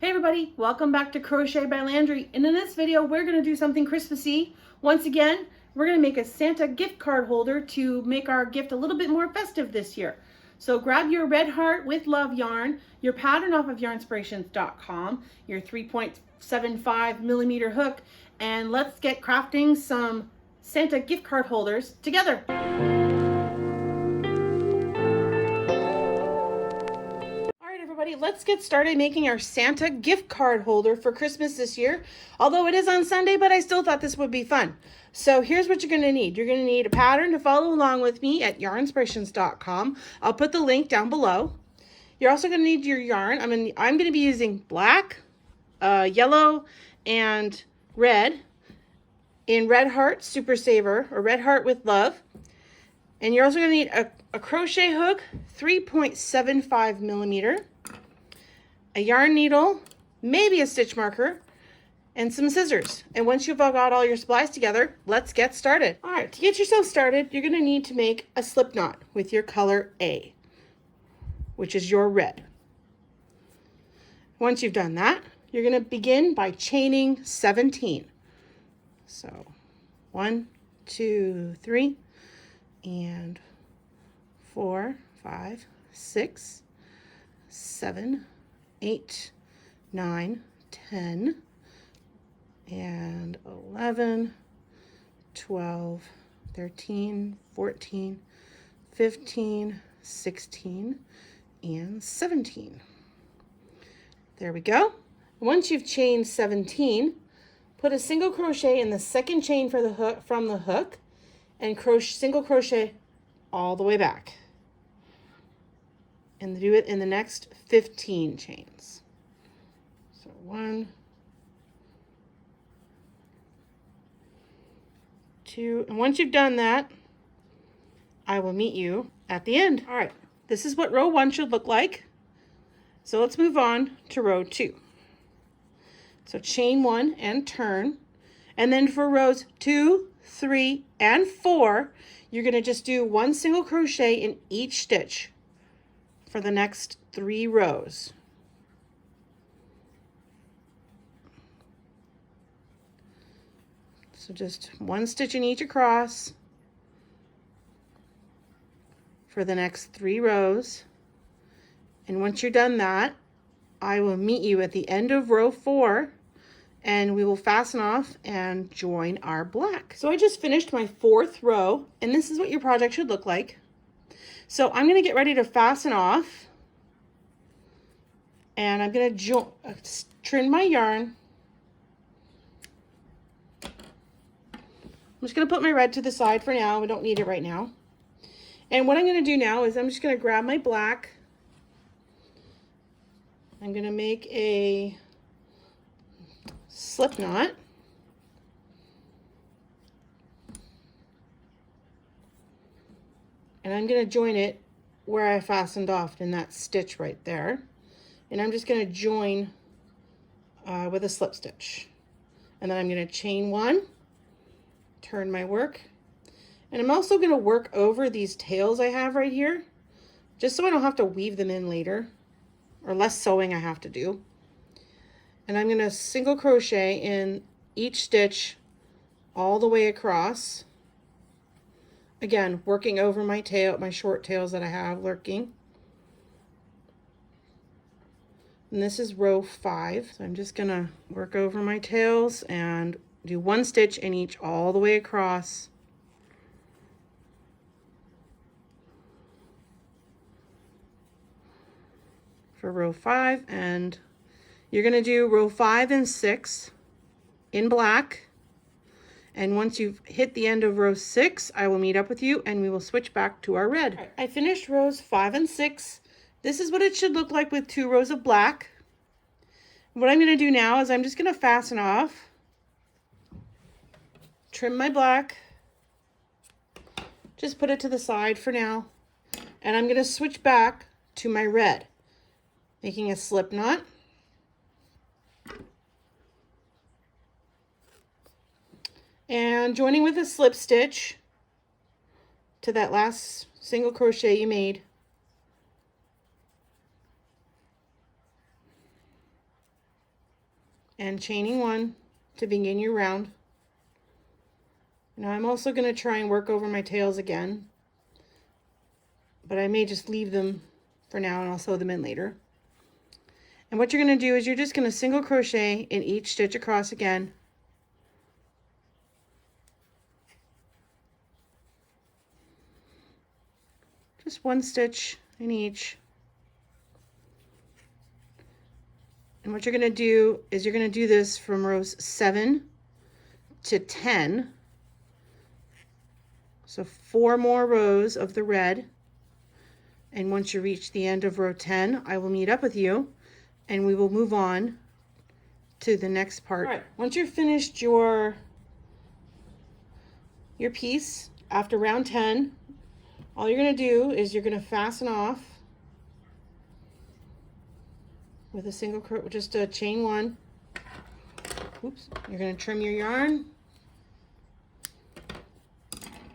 Hey everybody, welcome back to Crochet by Landry. And in this video, we're going to do something Christmassy. Once again, we're going to make a Santa gift card holder to make our gift a little bit more festive this year. So grab your red heart with love yarn, your pattern off of yarnspirations.com, your 3.75 millimeter hook, and let's get crafting some Santa gift card holders together. Let's get started making our Santa gift card holder for Christmas this year. Although it is on Sunday, but I still thought this would be fun. So here's what you're going to need. You're going to need a pattern to follow along with me at yarnspirations.com. I'll put the link down below. You're also going to need your yarn. I'm going to be using black, yellow, and red in Red Heart Super Saver, or Red Heart with Love. And you're also going to need a crochet hook, 3.75 millimeter. A yarn needle, maybe a stitch marker, and some scissors. And once you've got all your supplies together, let's get started. All right, to get yourself started, you're going to need to make a slip knot with your color A, which is your red. Once you've done that, you're going to begin by chaining 17. So 1, 2, 3, and 4, 5, 6, 7, 8, 9, 10, and 11, 12, 13, 14, 15, 16, and 17. There we go. Once you've chained 17, put a single crochet in the second chain for the hook, from the hook, and single crochet all the way back. And do it in the next 15 chains. So 1, 2, and once you've done that, I will meet you at the end. All right, this is what row 1 should look like. So let's move on to row 2. So chain 1 and turn. And then for rows 2, 3, and 4, you're going to just do 1 single crochet in each stitch for the next 3 rows. So just 1 stitch in each across for the next 3 rows. And once you're done that, I will meet you at the end of row 4 and we will fasten off and join our black. So I just finished my 4th row, and this is what your project should look like. So I'm going to get ready to fasten off, and I'm going to trim my yarn. I'm just going to put my red to the side for now. We don't need it right now. And what I'm going to do now is I'm just going to grab my black. I'm going to make a slip knot. And I'm going to join it where I fastened off in that stitch right there. And I'm just going to join with a slip stitch. And then I'm going to chain 1, turn my work. And I'm also going to work over these tails I have right here, just so I don't have to weave them in later, or less sewing I have to do. And I'm going to single crochet in each stitch all the way across. Again, working over my tail, my short tails that I have lurking. And this is row 5. So I'm just going to work over my tails and do 1 stitch in each all the way across. For row 5, and you're going to do row 5 and 6 in black. And once you've hit the end of row 6, I will meet up with you and we will switch back to our red. Right, I finished rows 5 and 6. This is what it should look like with 2 rows of black. What I'm going to do now is I'm just going to fasten off, trim my black, just put it to the side for now, and I'm going to switch back to my red, making a slip knot. And joining with a slip stitch to that last single crochet you made. and chaining 1 to begin your round. Now I'm also going to try and work over my tails again, but I may just leave them for now and I'll sew them in later. And what you're going to do is you're just going to single crochet in each stitch across again. Just 1 stitch in each. And what you're going to do is you're going to do this from rows 7 to 10. So 4 more rows of the red. And once you reach the end of row 10, I will meet up with you and we will move on to the next part. All right, once you've finished your piece after round 10, all you're going to do is you're going to fasten off with a single crochet, just a chain 1. Oops, you're going to trim your yarn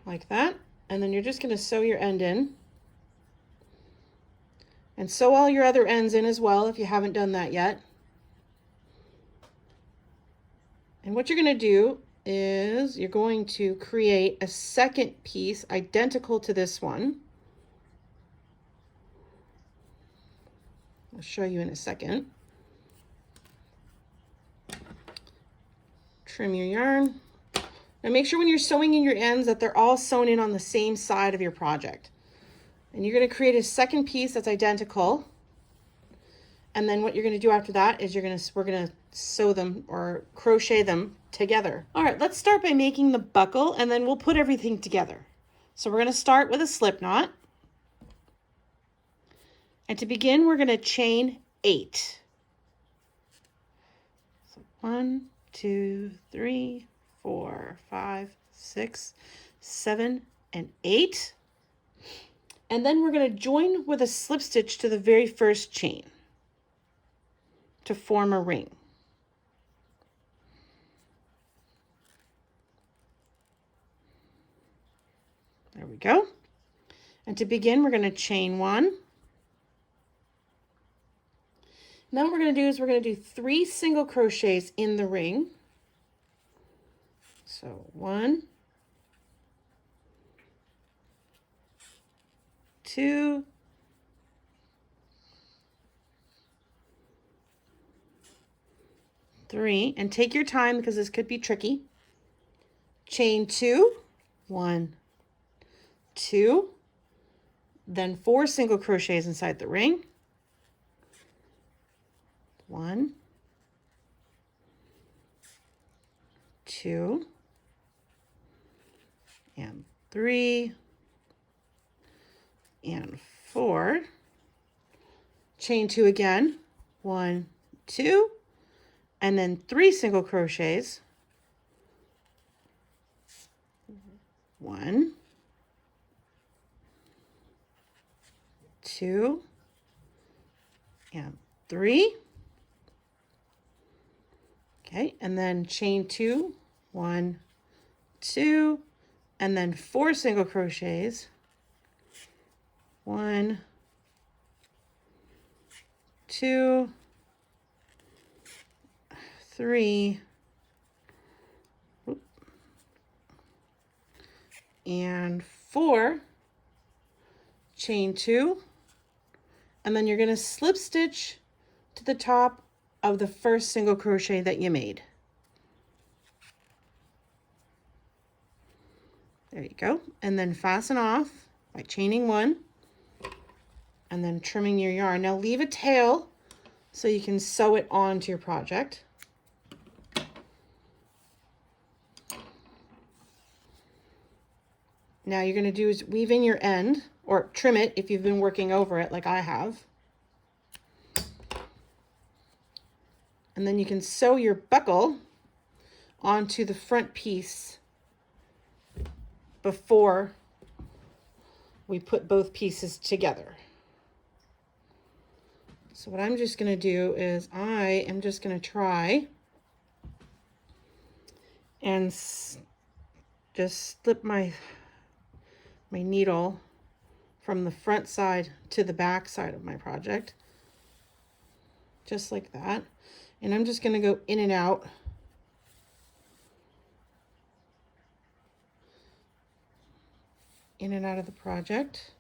like that, and then you're just going to sew your end in. And sew all your other ends in as well if you haven't done that yet. And what you're going to do is you're going to create a second piece identical to this one. I'll show you in a second. Trim your yarn. Now make sure when you're sewing in your ends that they're all sewn in on the same side of your project. And you're going to create a second piece that's identical. And then what you're going to do after that is we're going to sew them or crochet them together. All right, let's start by making the buckle and then we'll put everything together. So we're going to start with a slip knot. And to begin, we're going to chain 8. So 1, 2, 3, 4, 5, 6, 7, and 8. And then we're going to join with a slip stitch to the very first chain to form a ring. There we go. And to begin, we're going to chain 1. And then what we're going to do is we're going to do 3 single crochets in the ring. So 1, 2, 3, and take your time because this could be tricky. Chain 2, 1, 2, then 4 single crochets inside the ring. 1, 2, and 3, and 4. Chain 2 again. 1, 2, and then 3 single crochets. 1, 2, and 3. Okay, and then chain 2, 1, 2, and then 4 single crochets. 1, 2, 3, and 4. Chain 2, and then you're going to slip stitch to the top of the first single crochet that you made. There you go. And then fasten off by chaining 1 and then trimming your yarn. Now leave a tail so you can sew it onto your project. Now you're going to do is weave in your end or trim it if you've been working over it like I have. And then you can sew your buckle onto the front piece before we put both pieces together. So what I'm just going to do is I am just going to try and just slip my needle from the front side to the back side of my project, just like that. And I'm just going to go in and out. In and out of the project.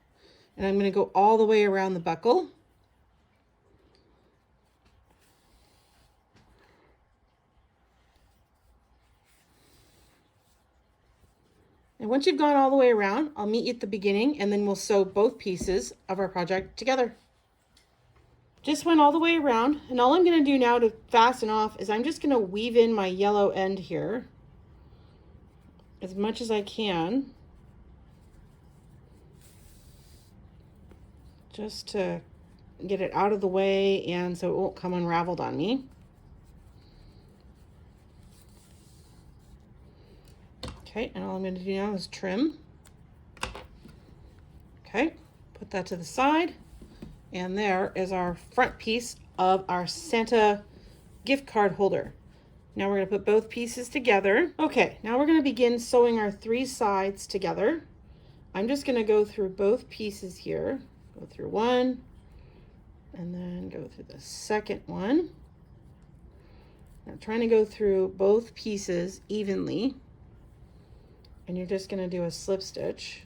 And I'm going to go all the way around the buckle. And once you've gone all the way around, I'll meet you at the beginning and then we'll sew both pieces of our project together. Just went all the way around, and all I'm going to do now to fasten off is I'm just going to weave in my yellow end here as much as I can, just to get it out of the way and so it won't come unraveled on me. Okay, and all I'm going to do now is trim. Okay, put that to the side. And there is our front piece of our Santa gift card holder. Now we're going to put both pieces together. Okay, now we're going to begin sewing our 3 sides together. I'm just going to go through both pieces here. Go through one, and then go through the second one. Now trying to go through both pieces evenly. And you're just going to do a slip stitch.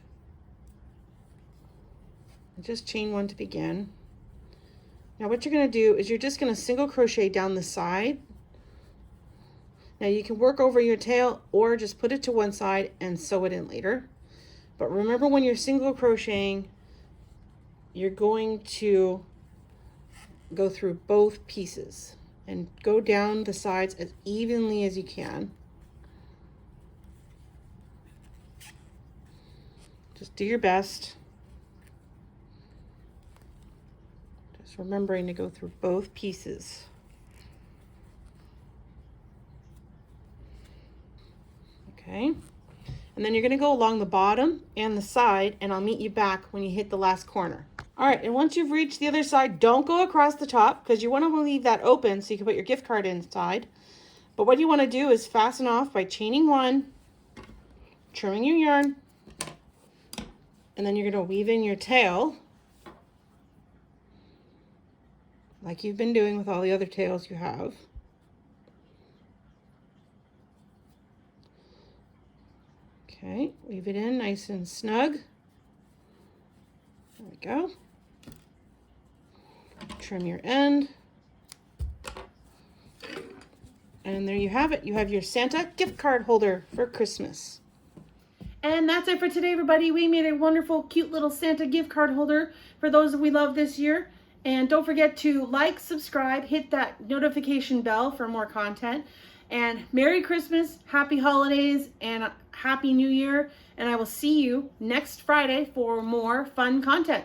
Just chain 1 to begin. Now what you're going to do is you're just going to single crochet down the side. Now you can work over your tail or just put it to one side and sew it in later. But remember, when you're single crocheting, you're going to go through both pieces and go down the sides as evenly as you can. Just do your best. Remembering to go through both pieces. Okay, and then you're going to go along the bottom and the side, and I'll meet you back when you hit the last corner. All right, and once you've reached the other side, don't go across the top because you want to leave that open so you can put your gift card inside. But what you want to do is fasten off by chaining 1, trimming your yarn, and then you're going to weave in your tail like you've been doing with all the other tails you have. Okay, weave it in nice and snug. There we go. Trim your end. And there you have it. You have your Santa gift card holder for Christmas. And that's it for today, everybody. We made a wonderful, cute little Santa gift card holder for those that we love this year. And don't forget to like, subscribe, hit that notification bell for more content. And Merry Christmas, Happy Holidays, and Happy New Year. And I will see you next Friday for more fun content.